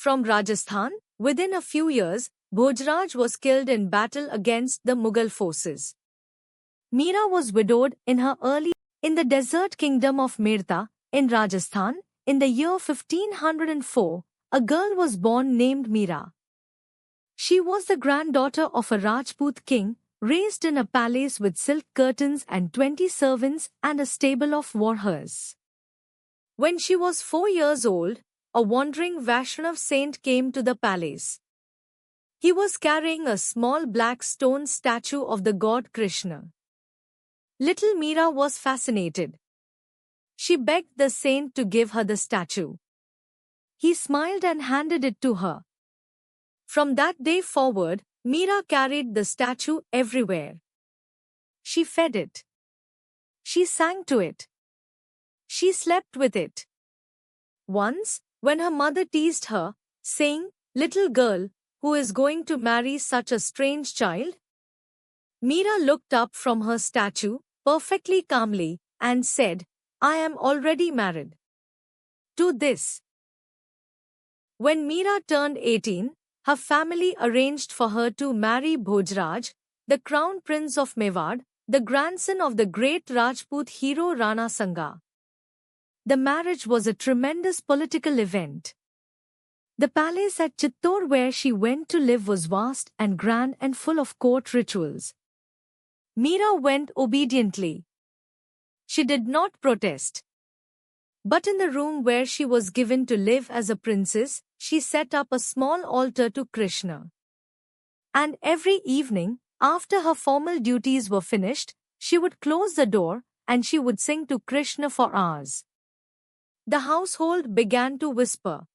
From Rajasthan, within a few years, Bhojraj was killed in battle against the Mughal forces. Meera was widowed in the desert kingdom of Mirta, in Rajasthan, in the year 1504, a girl was born named Meera. She was the granddaughter of a Rajput king, raised in a palace with silk curtains and 20 servants and a stable of warriors. When she was 4 years old, a wandering Vaishnav saint came to the palace. He was carrying a small black stone statue of the god Krishna. Little Meera was fascinated. She begged the saint to give her the statue. He smiled and handed it to her. From that day forward, Meera carried the statue everywhere. She fed it. She sang to it. She slept with it. Once, when her mother teased her, saying, "Little girl, who is going to marry such a strange child?" Meera looked up from her statue, perfectly calmly, and said, "I am already married to this." When Meera turned 18, her family arranged for her to marry Bhojraj, the crown prince of Mewar, the grandson of the great Rajput hero Rana Sanga. The marriage was a tremendous political event. The palace at Chittor where she went to live was vast and grand and full of court rituals. Meera went obediently. She did not protest. But in the room where she was given to live as a princess, she set up a small altar to Krishna. And every evening, after her formal duties were finished, she would close the door and she would sing to Krishna for hours. The household began to whisper.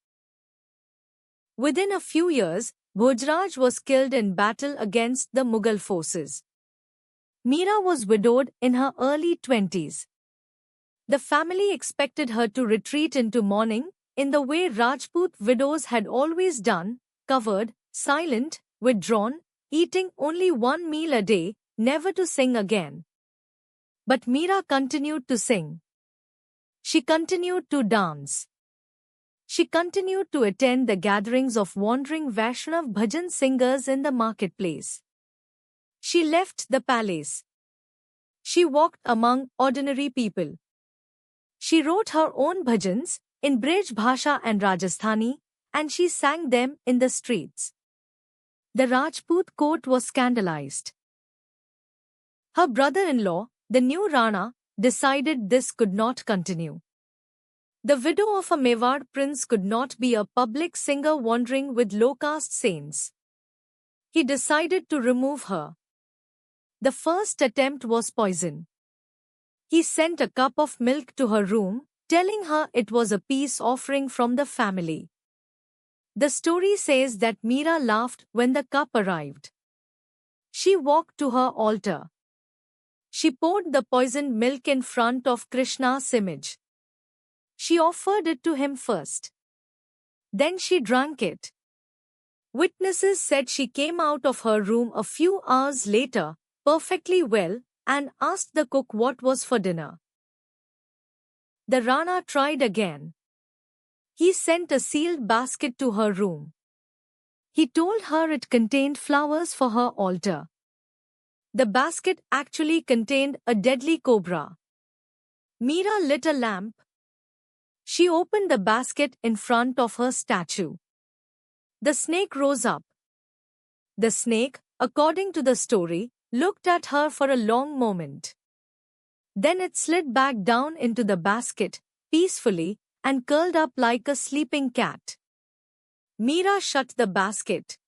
Within a few years, Bhojraj was killed in battle against the Mughal forces. Meera was widowed in her early 20s. The family expected her to retreat into mourning, in the way Rajput widows had always done, covered, silent, withdrawn, eating only one meal a day, never to sing again. But Meera continued to sing. She continued to dance. She continued to attend the gatherings of wandering Vaishnav bhajan singers in the marketplace. She left the palace. She walked among ordinary people. She wrote her own bhajans, in Brij Bhasha and Rajasthani, and she sang them in the streets. The Rajput court was scandalized. Her brother-in-law, the new Rana, decided this could not continue. The widow of a Mewar prince could not be a public singer wandering with low-caste saints. He decided to remove her. The first attempt was poison. He sent a cup of milk to her room, telling her it was a peace offering from the family. The story says that Meera laughed when the cup arrived. She walked to her altar. She poured the poisoned milk in front of Krishna's image. She offered it to him first. Then she drank it. Witnesses said she came out of her room a few hours later, perfectly well, and asked the cook what was for dinner. The Rana tried again. He sent a sealed basket to her room. He told her it contained flowers for her altar. The basket actually contained a deadly cobra. Meera lit a lamp. She opened the basket in front of her statue. The snake rose up. The snake, according to the story, looked at her for a long moment. Then it slid back down into the basket, peacefully, and curled up like a sleeping cat. Meera shut the basket.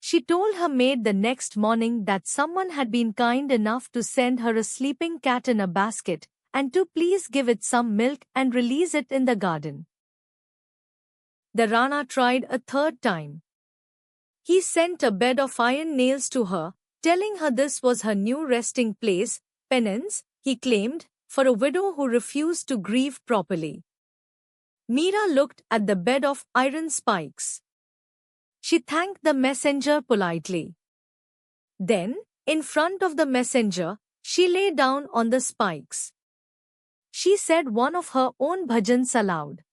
She told her maid the next morning that someone had been kind enough to send her a sleeping cat in a basket, and to please give it some milk and release it in the garden. The Rana tried a third time. He sent a bed of iron nails to her, telling her this was her new resting place, penance, he claimed, for a widow who refused to grieve properly. Meera looked at the bed of iron spikes. She thanked the messenger politely. Then, in front of the messenger, she lay down on the spikes. She said one of her own bhajans aloud.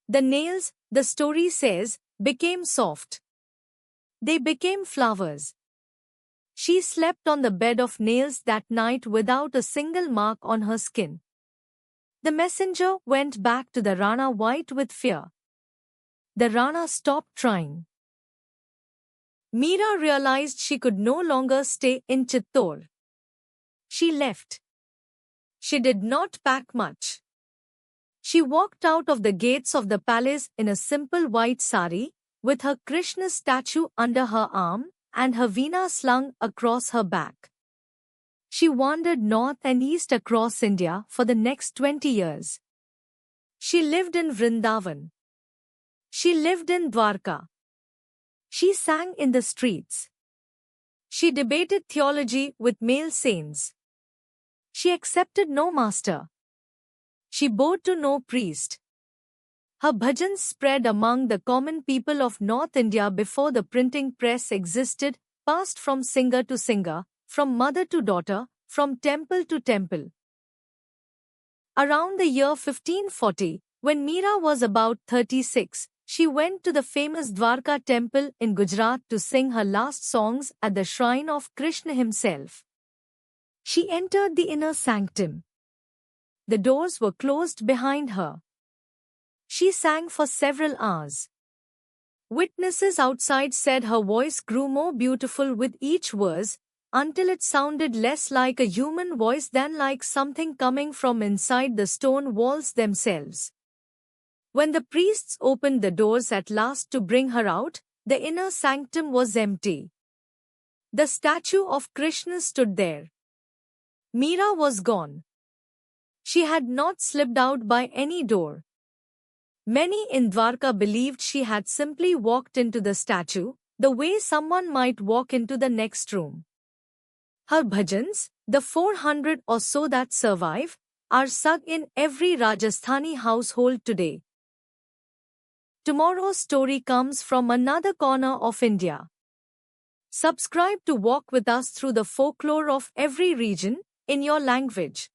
The nails, the story says, became soft. They became flowers. She slept on the bed of nails that night without a single mark on her skin. The messenger went back to the Rana white with fear. The Rana stopped trying. Meera realized she could no longer stay in Chittor. She left. She did not pack much. She walked out of the gates of the palace in a simple white sari, with her Krishna statue under her arm and her veena slung across her back. She wandered north and east across India for the next 20 years. She lived in Vrindavan. She lived in Dwarka. She sang in the streets. She debated theology with male saints. She accepted no master. She bowed to no priest. Her bhajans spread among the common people of North India before the printing press existed, passed from singer to singer, from mother to daughter, from temple to temple. Around the year 1540, when Meera was about 36, she went to the famous Dwarka temple in Gujarat to sing her last songs at the shrine of Krishna himself. She entered the inner sanctum. The doors were closed behind her. She sang for several hours. Witnesses outside said her voice grew more beautiful with each verse, until it sounded less like a human voice than like something coming from inside the stone walls themselves. When the priests opened the doors at last to bring her out, the inner sanctum was empty. The statue of Krishna stood there. Meera was gone. She had not slipped out by any door. Many in Dwarka believed she had simply walked into the statue, the way someone might walk into the next room. Her bhajans, the 400 or so that survive, are sung in every Rajasthani household today. Tomorrow's story comes from another corner of India. Subscribe to walk with us through the folklore of every region, in your language.